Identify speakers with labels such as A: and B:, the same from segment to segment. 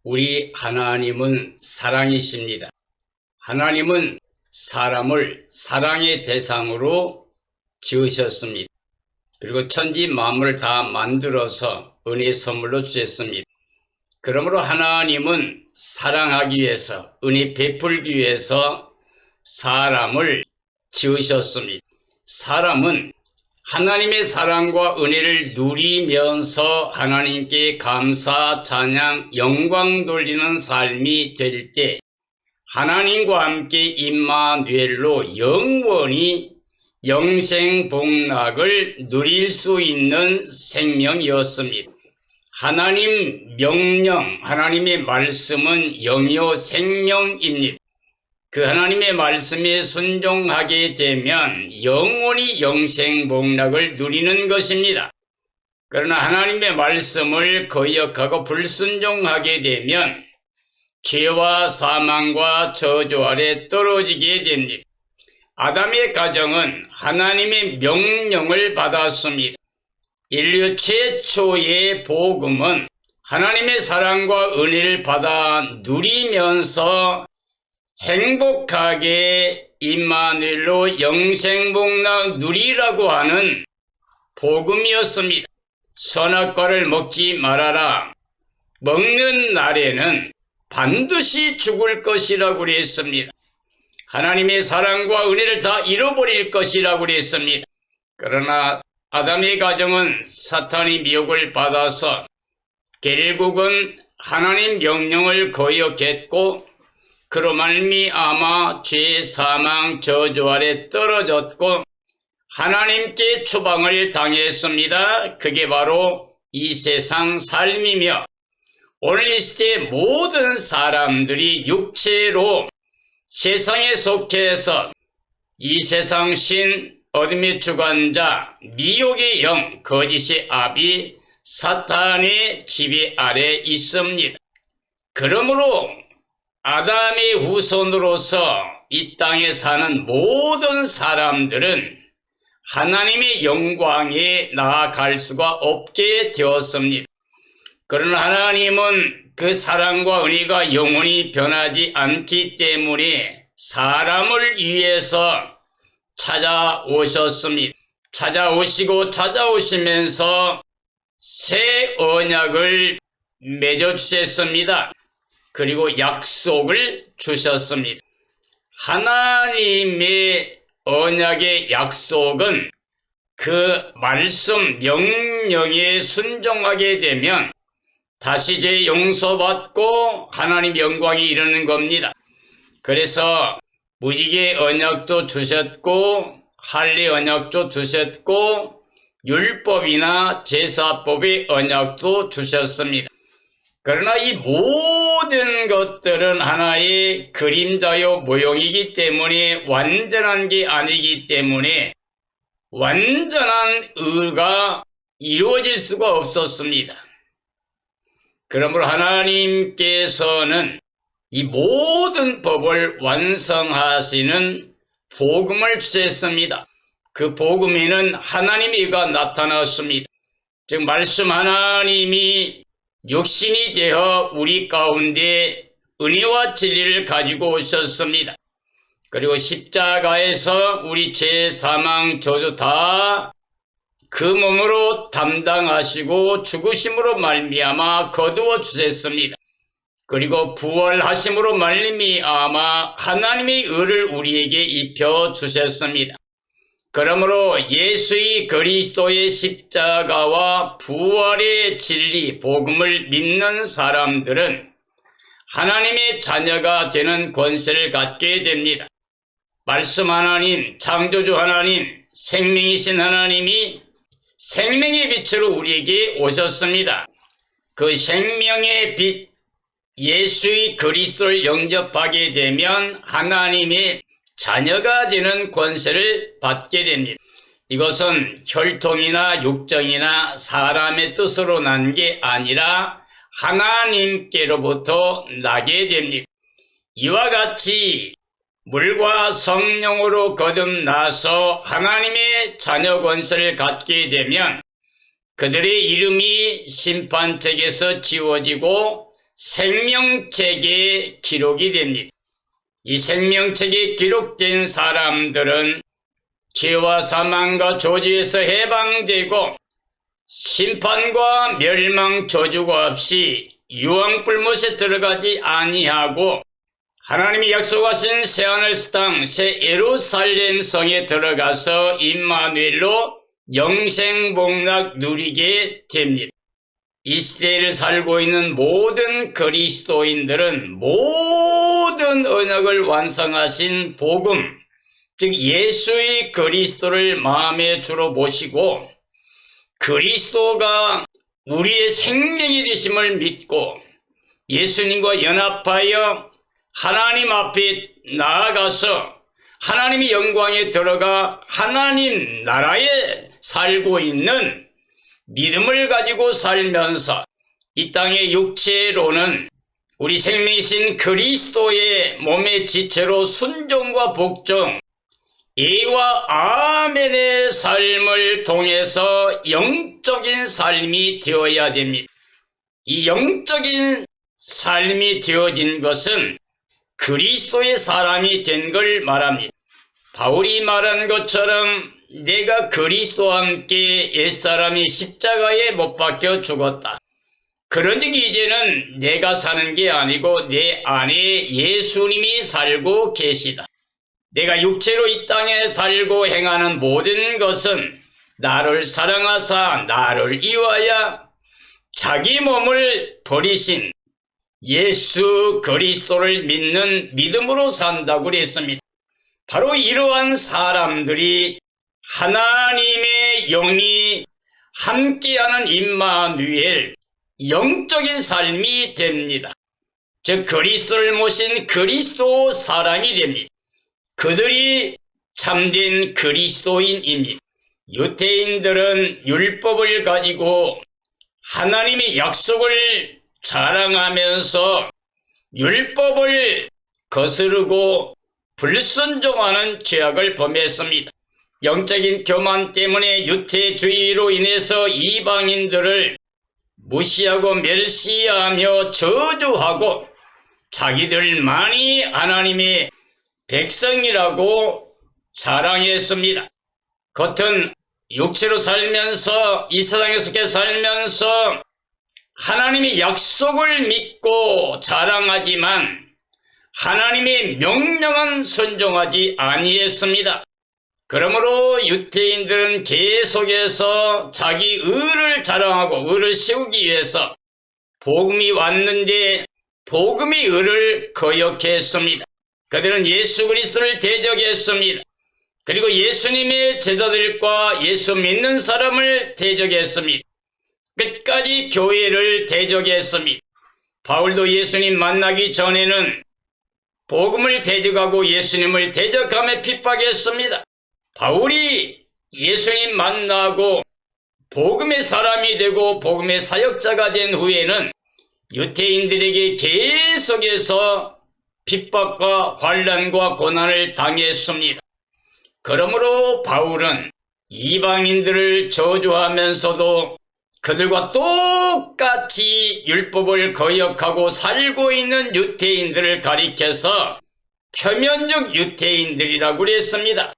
A: 우리 하나님은 사랑이십니다. 하나님은 사람을 사랑의 대상으로 지으셨습니다. 그리고 천지 만물을 다 만들어서 은혜의 선물로 주셨습니다. 그러므로 하나님은 사랑하기 위해서, 은혜 베풀기 위해서 사람을 지으셨습니다. 사람은 하나님의 사랑과 은혜를 누리면서 하나님께 감사, 찬양, 영광 돌리는 삶이 될 때 하나님과 함께 임마누엘로 영원히 영생복락을 누릴 수 있는 생명이었습니다. 하나님 명령, 하나님의 말씀은 영이요 생명입니다. 그 하나님의 말씀에 순종하게 되면 영원히 영생복락을 누리는 것입니다. 그러나 하나님의 말씀을 거역하고 불순종하게 되면 죄와 사망과 저주 아래 떨어지게 됩니다. 아담의 가정은 하나님의 명령을 받았습니다. 인류 최초의 복음은 하나님의 사랑과 은혜를 받아 누리면서 행복하게 임마누엘로 영생복락 누리라고 하는 복음이었습니다. 선악과를 먹지 말아라. 먹는 날에는 반드시 죽을 것이라고 그랬습니다. 하나님의 사랑과 은혜를 다 잃어버릴 것이라고 그랬습니다. 그러나 아담의 가정은 사탄의 미혹을 받아서 결국은 하나님 명령을 거역했고 그로 말미암아 죄, 사망, 저주 아래 떨어졌고 하나님께 추방을 당했습니다. 그게 바로 이 세상 삶이며 오늘 이 시대의 모든 사람들이 육체로 세상에 속해서 이 세상 신, 어둠의 주관자, 미혹의 영, 거짓의 아비, 사탄의 지배 아래 있습니다. 그러므로 아담의 후손으로서 이 땅에 사는 모든 사람들은 하나님의 영광에 나아갈 수가 없게 되었습니다. 그러나 하나님은 그 사랑과 은혜가 영원히 변하지 않기 때문에 사람을 위해서 찾아오셨습니다. 찾아오시면서 새 언약을 맺어주셨습니다. 그리고 약속을 주셨습니다. 하나님의 언약의 약속은 그 말씀 명령에 순종하게 되면 다시 죄 용서받고 하나님 영광이 이르는 겁니다. 그래서 무지개 언약도 주셨고 할례 언약도 주셨고 율법이나 제사법의 언약도 주셨습니다. 그러나 이 모든 것들은 하나의 그림자요 모형이기 때문에 완전한 게 아니기 때문에 완전한 의가 이루어질 수가 없었습니다. 그러므로 하나님께서는 이 모든 법을 완성하시는 복음을 주셨습니다. 그 복음에는 하나님의 의가 나타났습니다. 즉 말씀 하나님이 육신이 되어 우리 가운데 은혜와 진리를 가지고 오셨습니다. 그리고 십자가에서 우리 죄, 사망, 저주 다 그 몸으로 담당하시고 죽으심으로 말미암아 거두어 주셨습니다. 그리고 부활하심으로 말미암아 하나님의 의를 우리에게 입혀 주셨습니다. 그러므로 예수의 그리스도의 십자가와 부활의 진리, 복음을 믿는 사람들은 하나님의 자녀가 되는 권세를 갖게 됩니다. 말씀 하나님, 창조주 하나님, 생명이신 하나님이 생명의 빛으로 우리에게 오셨습니다. 그 생명의 빛 예수의 그리스도를 영접하게 되면 하나님의 자녀가 되는 권세를 받게 됩니다. 이것은 혈통이나 육정이나 사람의 뜻으로 난 게 아니라 하나님께로부터 나게 됩니다. 이와 같이 물과 성령으로 거듭나서 하나님의 자녀 권세를 갖게 되면 그들의 이름이 심판책에서 지워지고 생명책에 기록이 됩니다. 이 생명책에 기록된 사람들은 죄와 사망과 저주에서 해방되고 심판과 멸망 저주가 없이 유황불못에 들어가지 아니하고 하나님이 약속하신 새하늘 땅 새 예루살렘 성에 들어가서 임마누엘로 영생복락 누리게 됩니다. 이 시대를 살고 있는 모든 그리스도인들은 모든 언약을 완성하신 복음, 즉 예수의 그리스도를 마음의 주로 모시고 그리스도가 우리의 생명이 되심을 믿고 예수님과 연합하여 하나님 앞에 나아가서 하나님의 영광에 들어가 하나님 나라에 살고 있는 믿음을 가지고 살면서 이 땅의 육체로는 우리 생명이신 그리스도의 몸의 지체로 순종과 복종, 예와 아멘의 삶을 통해서 영적인 삶이 되어야 됩니다. 이 영적인 삶이 되어진 것은 그리스도의 사람이 된 걸 말합니다. 바울이 말한 것처럼 내가 그리스도와 함께 옛사람이 십자가에 못 박혀 죽었다. 그런즉 이제는 내가 사는 게 아니고 내 안에 예수님이 살고 계시다. 내가 육체로 이 땅에 살고 행하는 모든 것은 나를 사랑하사 나를 이와야 자기 몸을 버리신 예수 그리스도를 믿는 믿음으로 산다고 그랬습니다. 바로 이러한 사람들이 하나님의 영이 함께하는 임마누엘, 영적인 삶이 됩니다. 즉 그리스도를 모신 그리스도 사람이 됩니다. 그들이 참된 그리스도인입니다. 유대인들은 율법을 가지고 하나님의 약속을 자랑하면서 율법을 거스르고 불순종하는 죄악을 범했습니다. 영적인 교만 때문에 유태주의로 인해서 이방인들을 무시하고 멸시하며 저주하고 자기들만이 하나님의 백성이라고 자랑했습니다. 겉은 육체로 살면서 이 세상에 속해 살면서 하나님의 약속을 믿고 자랑하지만 하나님의 명령은 순종하지 아니했습니다. 그러므로 유대인들은 계속해서 자기 의를 자랑하고 의를 세우기 위해서 복음이 왔는데 복음의 의를 거역했습니다. 그들은 예수 그리스도를 대적했습니다. 그리고 예수님의 제자들과 예수 믿는 사람을 대적했습니다. 끝까지 교회를 대적했습니다. 바울도 예수님 만나기 전에는 복음을 대적하고 예수님을 대적하며 핍박했습니다. 바울이 예수님 만나고 복음의 사람이 되고 복음의 사역자가 된 후에는 유대인들에게 계속해서 핍박과 환난과 고난을 당했습니다. 그러므로 바울은 이방인들을 저주하면서도 그들과 똑같이 율법을 거역하고 살고 있는 유대인들을 가리켜서 표면적 유대인들이라고 그랬습니다.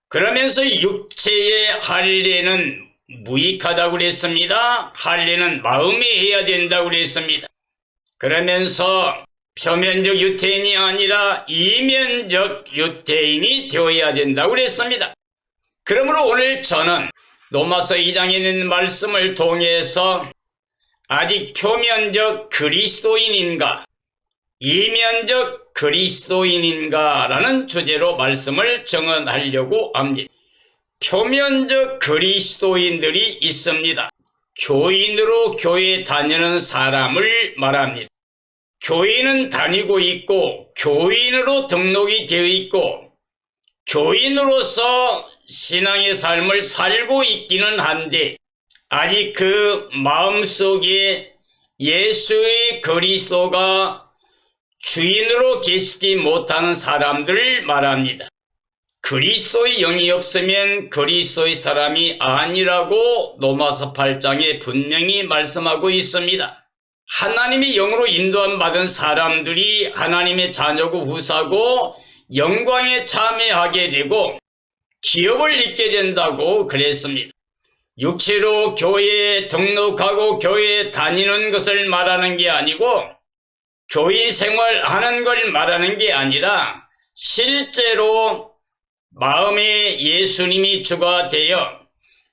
A: 그러면서 육체의 할례는 무익하다고 그랬습니다. 할례는 마음에 해야 된다고 그랬습니다. 그러면서 표면적 유대인이 아니라 이면적 유대인이 되어야 된다고 그랬습니다. 그러므로 오늘 저는 로마서 2장에 있는 말씀을 통해서 아직 표면적 그리스도인인가 이면적 그리스도인인가 라는 주제로 말씀을 정언하려고 합니다. 표면적 그리스도인들이 있습니다. 교인으로 교회 다니는 사람을 말합니다. 교인은 다니고 있고 교인으로 등록이 되어 있고 교인으로서 신앙의 삶을 살고 있기는 한데 아직 그 마음속에 예수의 그리스도가 주인으로 계시지 못하는 사람들을 말합니다. 그리스도의 영이 없으면 그리스도의 사람이 아니라고 로마서 8장에 분명히 말씀하고 있습니다. 하나님의 영으로 인도함 받은 사람들이 하나님의 자녀고 후사고 영광에 참여하게 되고 기업을 잇게 된다고 그랬습니다. 육체로 교회에 등록하고 교회에 다니는 것을 말하는 게 아니고 교인 생활하는 걸 말하는 게 아니라 실제로 마음에 예수님이 주가 되어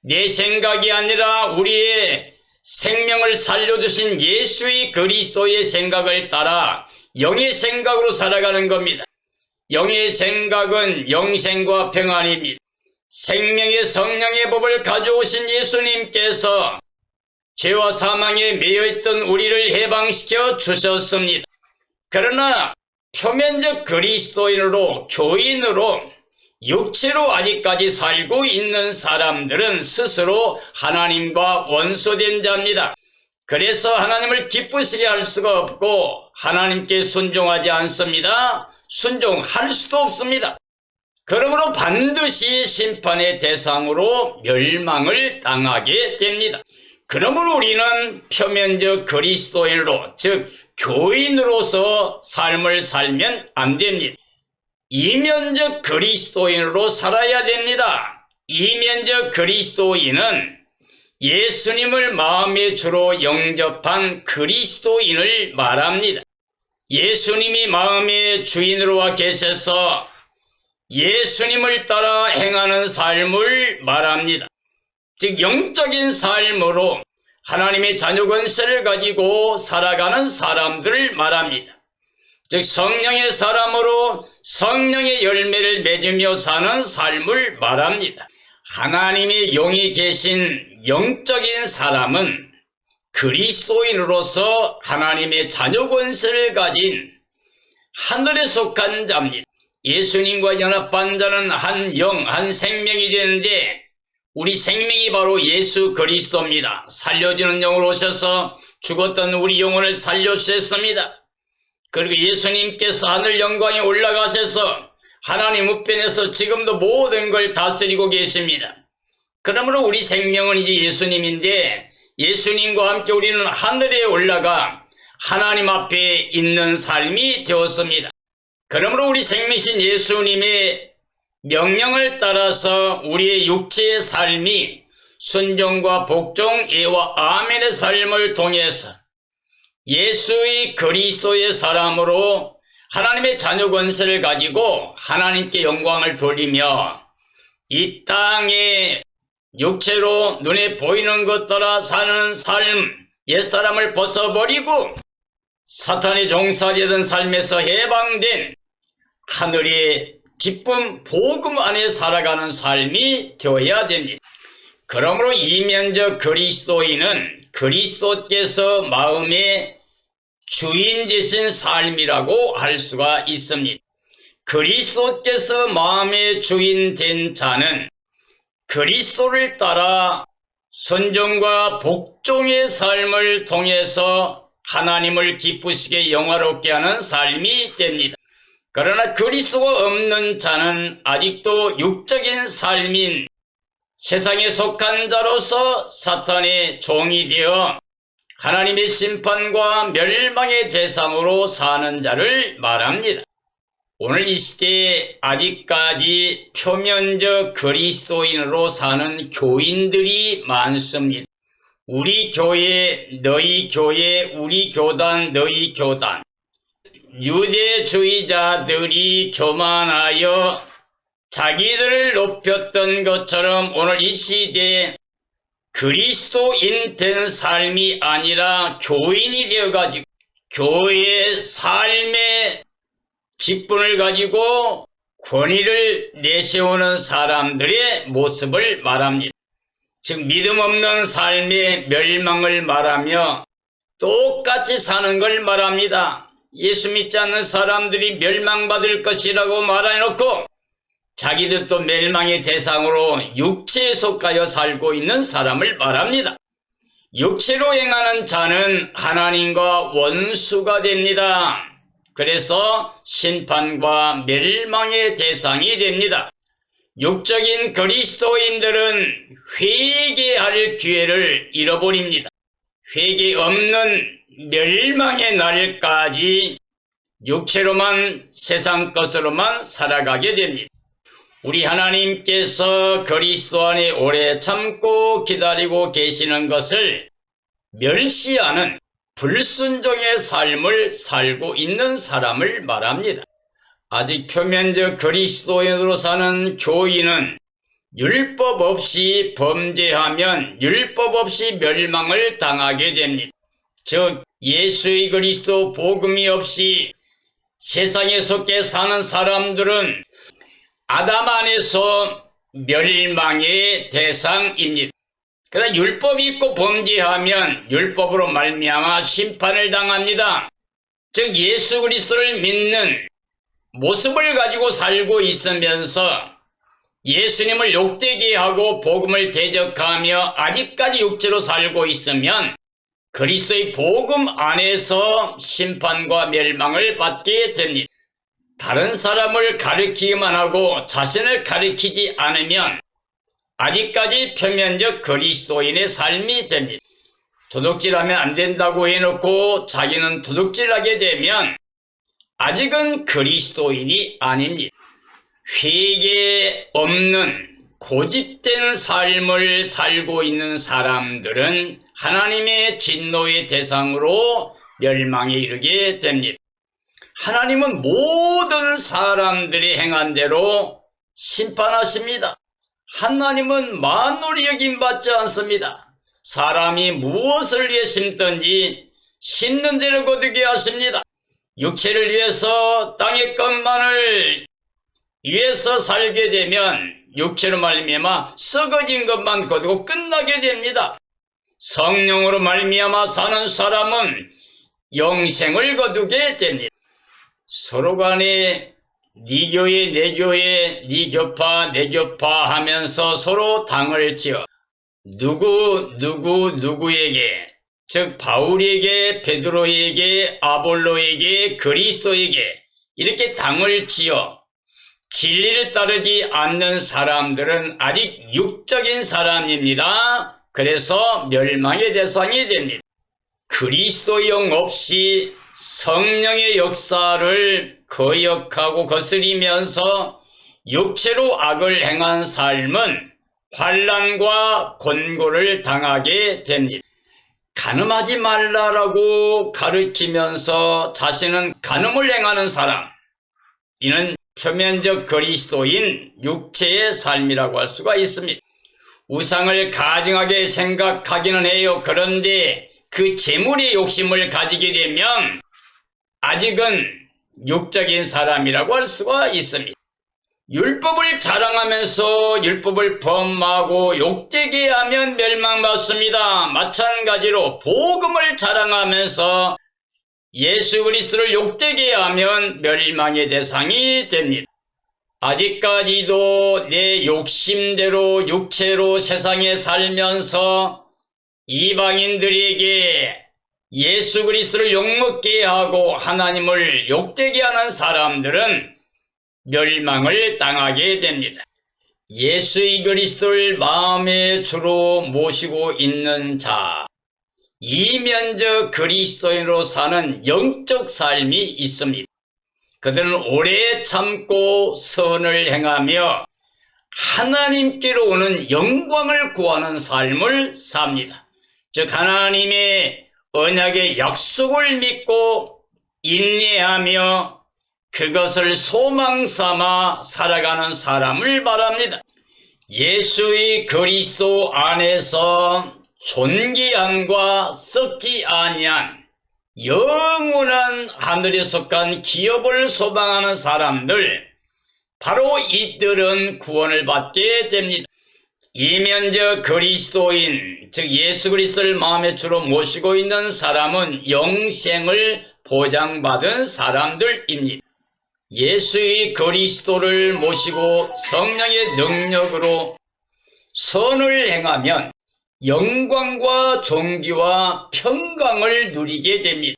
A: 내 생각이 아니라 우리의 생명을 살려주신 예수의 그리스도의 생각을 따라 영의 생각으로 살아가는 겁니다. 영의 생각은 영생과 평안입니다. 생명의 성령의 법을 가져오신 예수님께서 죄와 사망에 매여있던 우리를 해방시켜 주셨습니다. 그러나 표면적 그리스도인으로 교인으로 육체로 아직까지 살고 있는 사람들은 스스로 하나님과 원수된 자입니다. 그래서 하나님을 기쁘시게 할 수가 없고 하나님께 순종하지 않습니다. 순종할 수도 없습니다. 그러므로 반드시 심판의 대상으로 멸망을 당하게 됩니다. 그러므로 우리는 표면적 그리스도인으로, 즉 교인으로서 삶을 살면 안 됩니다. 이면적 그리스도인으로 살아야 됩니다. 이면적 그리스도인은 예수님을 마음의 주로 영접한 그리스도인을 말합니다. 예수님이 마음의 주인으로 와 계셔서 예수님을 따라 행하는 삶을 말합니다. 즉 영적인 삶으로 하나님의 자녀 권세를 가지고 살아가는 사람들을 말합니다. 즉 성령의 사람으로 성령의 열매를 맺으며 사는 삶을 말합니다. 하나님의 영이 계신 영적인 사람은 그리스도인으로서 하나님의 자녀 권세를 가진 하늘에 속한 자입니다. 예수님과 연합한 자는 한 영, 한 생명이 되는데 우리 생명이 바로 예수 그리스도입니다. 살려주는 영으로 오셔서 죽었던 우리 영혼을 살려주셨습니다. 그리고 예수님께서 하늘 영광에 올라가셔서 하나님 우편에서 지금도 모든 걸 다스리고 계십니다. 그러므로 우리 생명은 이제 예수님인데 예수님과 함께 우리는 하늘에 올라가 하나님 앞에 있는 삶이 되었습니다. 그러므로 우리 생명이신 예수님의 명령을 따라서 우리의 육체의 삶이 순종과 복종, 예와 아멘의 삶을 통해서 예수의 그리스도의 사람으로 하나님의 자녀 권세를 가지고 하나님께 영광을 돌리며 이 땅에 육체로 눈에 보이는 것 따라 사는 삶, 옛사람을 벗어버리고 사탄의 종살이던 삶에서 해방된 하늘의 기쁨, 복음 안에 살아가는 삶이 되어야 됩니다. 그러므로 이면적 그리스도인은 그리스도께서 마음의 주인 되신 삶이라고 할 수가 있습니다. 그리스도께서 마음의 주인 된 자는 그리스도를 따라 순종과 복종의 삶을 통해서 하나님을 기쁘시게 영화롭게 하는 삶이 됩니다. 그러나 그리스도가 없는 자는 아직도 육적인 삶인 세상에 속한 자로서 사탄의 종이 되어 하나님의 심판과 멸망의 대상으로 사는 자를 말합니다. 오늘 이 시대에 아직까지 표면적 그리스도인으로 사는 교인들이 많습니다. 우리 교회, 너희 교회, 우리 교단, 너희 교단. 유대주의자들이 교만하여 자기들을 높였던 것처럼 오늘 이 시대에 그리스도인 된 삶이 아니라 교인이 되어가지고 교회의 삶의 직분을 가지고 권위를 내세우는 사람들의 모습을 말합니다. 즉 믿음 없는 삶의 멸망을 말하며 똑같이 사는 걸 말합니다. 예수 믿지 않는 사람들이 멸망받을 것이라고 말해놓고 자기들도 멸망의 대상으로 육체에 속하여 살고 있는 사람을 말합니다. 육체로 행하는 자는 하나님과 원수가 됩니다. 그래서 심판과 멸망의 대상이 됩니다. 육적인 그리스도인들은 회개할 기회를 잃어버립니다. 회개 없는 멸망의 날까지 육체로만 세상 것으로만 살아가게 됩니다. 우리 하나님께서 그리스도 안에 오래 참고 기다리고 계시는 것을 멸시하는 불순종의 삶을 살고 있는 사람을 말합니다. 아직 표면적 그리스도인으로 사는 교인은 율법 없이 범죄하면 율법 없이 멸망을 당하게 됩니다. 즉 예수의 그리스도 복음이 없이 세상에 속해 사는 사람들은 아담 안에서 멸망의 대상입니다. 그러나 율법이 있고 범죄하면 율법으로 말미암아 심판을 당합니다. 즉 예수 그리스도를 믿는 모습을 가지고 살고 있으면서 예수님을 욕되게 하고 복음을 대적하며 아직까지 육체로 살고 있으면 그리스도의 복음 안에서 심판과 멸망을 받게 됩니다. 다른 사람을 가르치기만 하고 자신을 가르치지 않으면 아직까지 표면적 그리스도인의 삶이 됩니다. 도둑질하면 안 된다고 해놓고 자기는 도둑질하게 되면 아직은 그리스도인이 아닙니다. 회개 없는 고집된 삶을 살고 있는 사람들은 하나님의 진노의 대상으로 멸망에 이르게 됩니다. 하나님은 모든 사람들이 행한 대로 심판하십니다. 하나님은 만물이 여김받지 않습니다. 사람이 무엇을 위해 심든지 심는 대로 거두게 하십니다. 육체를 위해서 땅의 것만을 위해서 살게 되면 육체로 말미암아 썩어진 것만 거두고 끝나게 됩니다. 성령으로 말미암아 사는 사람은 영생을 거두게 됩니다. 서로 간에 네 교회 내 교회 네 교파 내 교파 하면서 서로 당을 지어 누구에게 즉 바울에게 베드로에게 아볼로에게 그리스도에게 이렇게 당을 지어 진리를 따르지 않는 사람들은 아직 육적인 사람입니다. 그래서 멸망의 대상이 됩니다. 그리스도 영 없이 성령의 역사를 거역하고 거스리면서 육체로 악을 행한 삶은 환난과 곤고를 당하게 됩니다. 간음하지 말라라고 가르치면서 자신은 간음을 행하는 사람, 이는 표면적 그리스도인 육체의 삶이라고 할 수가 있습니다. 우상을 가증하게 생각하기는 해요. 그런데 그 재물의 욕심을 가지게 되면 아직은 육적인 사람이라고 할 수가 있습니다. 율법을 자랑하면서 율법을 범하고 욕되게 하면 멸망받습니다. 마찬가지로 복음을 자랑하면서 예수 그리스도를 욕되게 하면 멸망의 대상이 됩니다. 아직까지도 내 욕심대로 육체로 세상에 살면서 이방인들에게 예수 그리스도를 욕먹게 하고 하나님을 욕되게 하는 사람들은 멸망을 당하게 됩니다. 예수의 그리스도를 마음의 주로 모시고 있는 자, 이면적 그리스도인으로 사는 영적 삶이 있습니다. 그들은 오래 참고 선을 행하며 하나님께로 오는 영광을 구하는 삶을 삽니다. 즉 하나님의 언약의 약속을 믿고 인내하며 그것을 소망 삼아 살아가는 사람을 말합니다. 예수의 그리스도 안에서 존귀함과 썩지 아니한 영원한 하늘에 속한 기업을 소망하는 사람들, 바로 이들은 구원을 받게 됩니다. 이면적 그리스도인, 즉 예수 그리스도를 마음의 주로 모시고 있는 사람은 영생을 보장받은 사람들입니다. 예수의 그리스도를 모시고 성령의 능력으로 선을 행하면 영광과 존귀와 평강을 누리게 됩니다.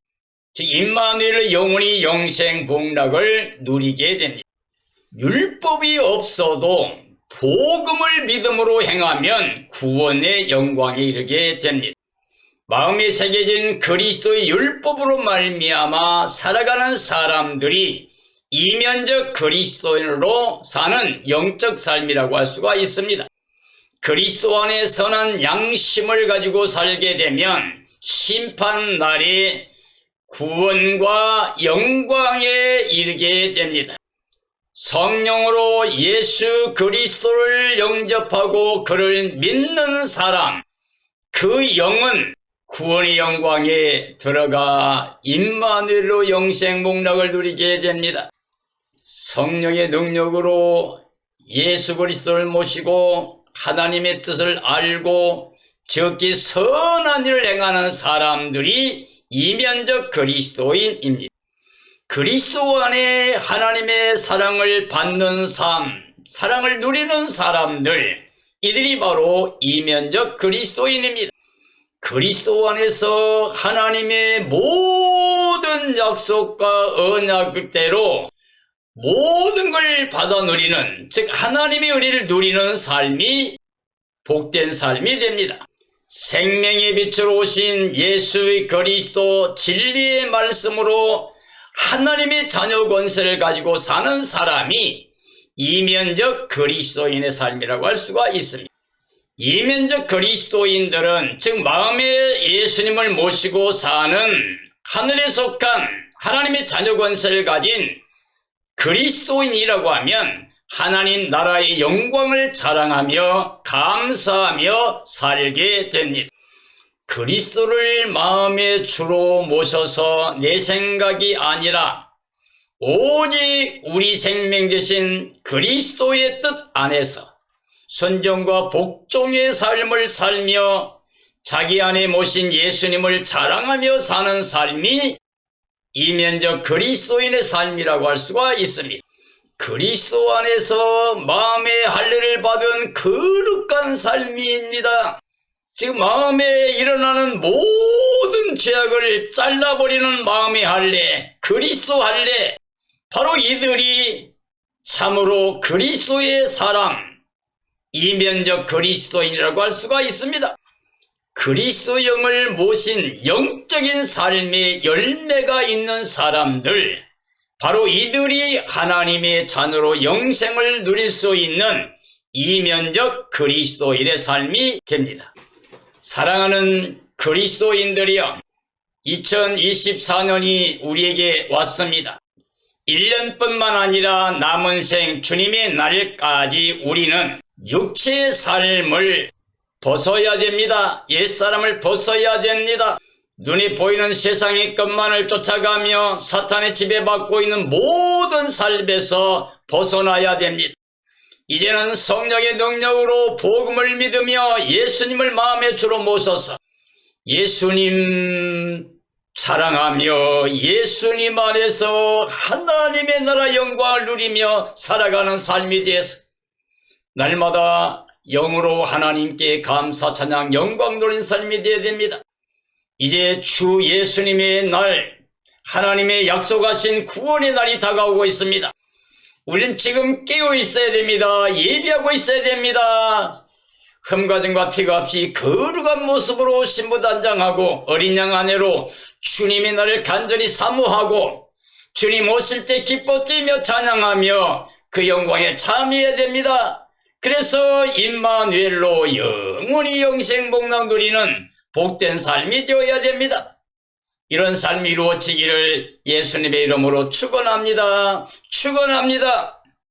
A: 즉 임마누엘의 영원히 영생 복락을 누리게 됩니다. 율법이 없어도 복음을 믿음으로 행하면 구원의 영광에 이르게 됩니다. 마음에 새겨진 그리스도의 율법으로 말미암아 살아가는 사람들이 이면적 그리스도인으로 사는 영적 삶이라고 할 수가 있습니다. 그리스도 안에 선한 양심을 가지고 살게 되면 심판날에 구원과 영광에 이르게 됩니다. 성령으로 예수 그리스도를 영접하고 그를 믿는 사람, 그 영은 구원의 영광에 들어가 임마누엘로 영생 복락을 누리게 됩니다. 성령의 능력으로 예수 그리스도를 모시고 하나님의 뜻을 알고 지극히 선한 일을 행하는 사람들이 이면적 그리스도인입니다. 그리스도 안에 하나님의 사랑을 받는 삶, 사랑을 누리는 사람들, 이들이 바로 이면적 그리스도인입니다. 그리스도 안에서 하나님의 모든 약속과 언약대로 모든 걸 받아 누리는, 즉 하나님의 은혜를 누리는 삶이 복된 삶이 됩니다. 생명의 빛으로 오신 예수의 그리스도 진리의 말씀으로 하나님의 자녀 권세를 가지고 사는 사람이 이면적 그리스도인의 삶이라고 할 수가 있습니다. 이면적 그리스도인들은 즉 마음에 예수님을 모시고 사는 하늘에 속한 하나님의 자녀 권세를 가진 그리스도인이라고 하면 하나님 나라의 영광을 자랑하며 감사하며 살게 됩니다. 그리스도를 마음의 주로 모셔서 내 생각이 아니라 오직 우리 생명 되신 그리스도의 뜻 안에서 순종과 복종의 삶을 살며 자기 안에 모신 예수님을 자랑하며 사는 삶이 이면적 그리스도인의 삶이라고 할 수가 있습니다. 그리스도 안에서 마음의 할례를 받은 거룩한 삶입니다. 지금 마음에 일어나는 모든 죄악을 잘라버리는 마음의 할례, 그리스도 할례, 바로 이들이 참으로 그리스도의 사람, 이면적 그리스도인이라고 할 수가 있습니다. 그리스도 영을 모신 영적인 삶의 열매가 있는 사람들, 바로 이들이 하나님의 자녀로 영생을 누릴 수 있는 이면적 그리스도인의 삶이 됩니다. 사랑하는 그리스도인들이여, 2024년이 우리에게 왔습니다. 1년뿐만 아니라 남은 생 주님의 날까지 우리는 육체의 삶을 벗어야 됩니다. 옛사람을 벗어야 됩니다. 눈에 보이는 세상의 것만을 쫓아가며 사탄의 지배받고 있는 모든 삶에서 벗어나야 됩니다. 이제는 성령의 능력으로 복음을 믿으며 예수님을 마음의 주로 모셔서 예수님 사랑하며 예수님 안에서 하나님의 나라 영광을 누리며 살아가는 삶이 되어서 날마다 영으로 하나님께 감사 찬양 영광 돌린 삶이 되어야 됩니다. 이제 주 예수님의 날, 하나님의 약속하신 구원의 날이 다가오고 있습니다. 우리는 지금 깨어 있어야 됩니다. 예비하고 있어야 됩니다. 흠가짐과 티가 없이 거룩한 모습으로 신부단장하고 어린 양 아내로 주님의 날을 간절히 사모하고 주님 오실 때 기뻐 뛰며 찬양하며 그 영광에 참여해야 됩니다. 그래서 임마누엘로 영원히 영생 복락 누리는 복된 삶이 되어야 됩니다. 이런 삶이 이루어지기를 예수님의 이름으로 축원합니다. 축원합니다.